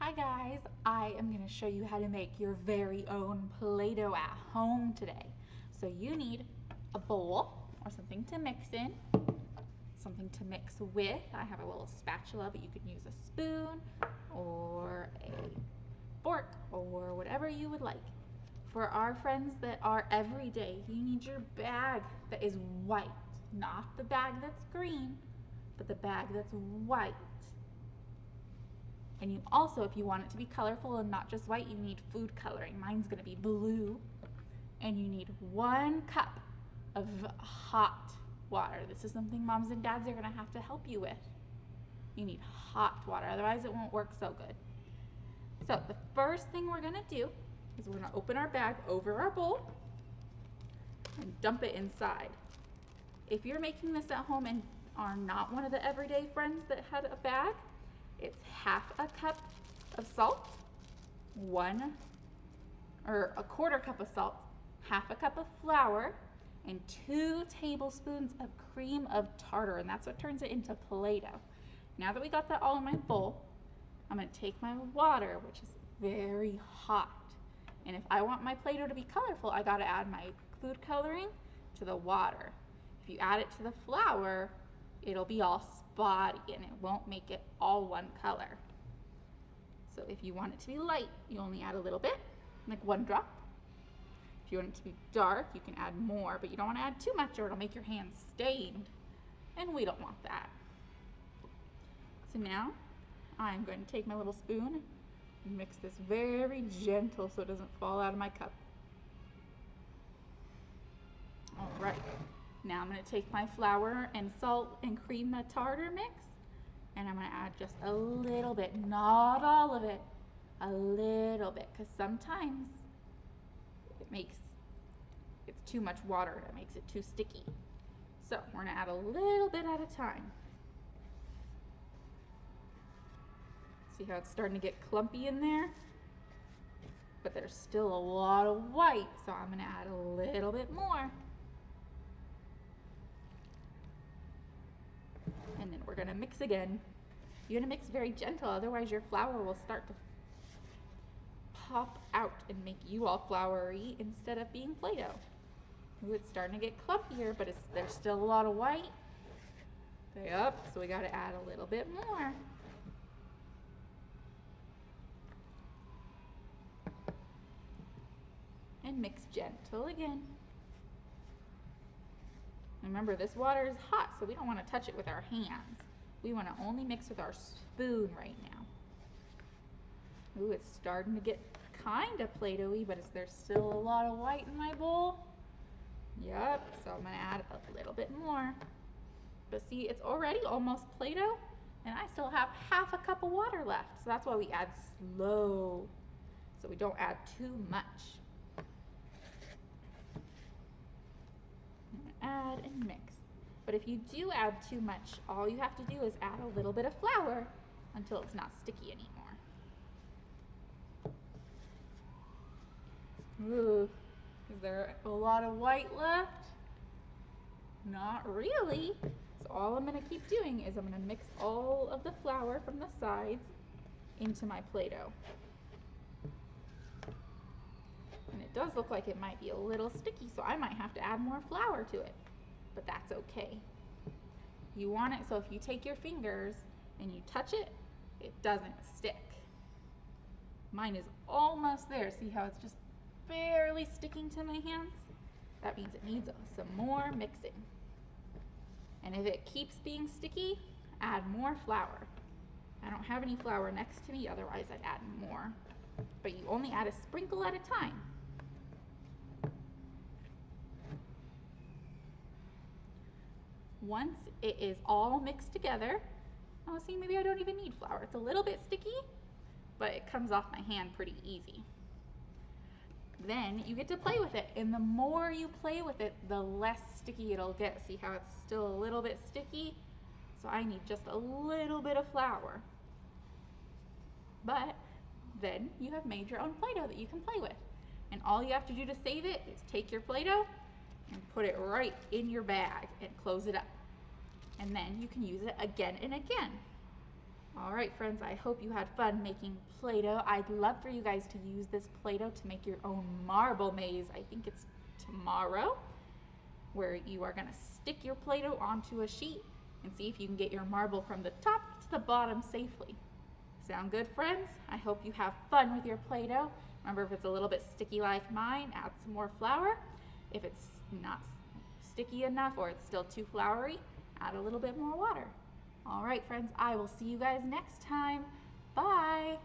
Hi guys, I am going to show you how to make your very own Play-Doh at home today. So you need a bowl or something to mix in, something to mix with. I have a little spatula, but you could use a spoon or a fork or whatever you would like. For our friends that are everyday, you need your bag that is white, not the bag that's green, but the bag that's white. And you also, if you want it to be colorful and not just white, you need food coloring. Mine's gonna be blue. And you need 1 cup of hot water. This is something moms and dads are gonna have to help you with. You need hot water, otherwise it won't work so good. So the first thing we're gonna do is we're gonna open our bag over our bowl and dump it inside. If you're making this at home and are not one of the everyday friends that had a bag, it's half a cup of salt, a quarter cup of salt, half a cup of flour, and 2 tablespoons of cream of tartar, and that's what turns it into Play-Doh. Now that we got that all in my bowl, I'm going to take my water, which is very hot. And if I want my Play-Doh to be colorful, I got to add my food coloring to the water. If you add it to the flour, it'll be all spotty and it won't make it all one color. So if you want it to be light, you only add a little bit, like 1 drop. If you want it to be dark, you can add more, but you don't want to add too much or it'll make your hands stained, and we don't want that. So now I'm going to take my little spoon and mix this very gentle so it doesn't fall out of my cup. All right. Now I'm going to take my flour and salt and cream of tartar mix, and I'm going to add just a little bit, not all of it, a little bit, because sometimes it's too much water and it makes it too sticky. So we're going to add a little bit at a time. See how it's starting to get clumpy in there? But there's still a lot of white, so I'm going to add a little bit more. And then we're going to mix again. You're going to mix very gentle, otherwise your flour will start to pop out and make you all floury instead of being Play-Doh. Ooh, it's starting to get clumpier, but there's still a lot of white. Yep, so we got to add a little bit more. And mix gentle again. Remember, this water is hot, so we don't want to touch it with our hands. We want to only mix with our spoon right now. Ooh, it's starting to get kind of Play-Doh-y, but there's still a lot of white in my bowl. Yep, so I'm going to add a little bit more. But see, it's already almost Play-Doh, and I still have half a cup of water left. So that's why we add slow, so we don't add too much. Add and mix. But if you do add too much, all you have to do is add a little bit of flour until it's not sticky anymore. Ooh, is there a lot of white left? Not really. So all I'm going to keep doing is I'm going to mix all of the flour from the sides into my Play-Doh. And it does look like it might be a little sticky, so I might have to add more flour to it, but that's okay. You want it so if you take your fingers and you touch it, it doesn't stick. Mine is almost there. See how it's just barely sticking to my hands? That means it needs some more mixing. And if it keeps being sticky, add more flour. I don't have any flour next to me, otherwise I'd add more. But you only add a sprinkle at a time. Once it is all mixed together, oh, see, maybe I don't even need flour. It's a little bit sticky, but it comes off my hand pretty easy. Then you get to play with it, and the more you play with it, the less sticky it'll get. See how it's still a little bit sticky? So I need just a little bit of flour. But then you have made your own Play-Doh that you can play with. And all you have to do to save it is take your Play-Doh and put it right in your bag and close it up. And then you can use it again and again. All right, friends, I hope you had fun making Play-Doh. I'd love for you guys to use this Play-Doh to make your own marble maze. I think it's tomorrow, where you are going to stick your Play-Doh onto a sheet and see if you can get your marble from the top to the bottom safely. Sound good, friends? I hope you have fun with your Play-Doh. Remember, if it's a little bit sticky like mine, add some more flour. If it's not sticky enough or it's still too floury, add a little bit more water. All right, friends, I will see you guys next time. Bye.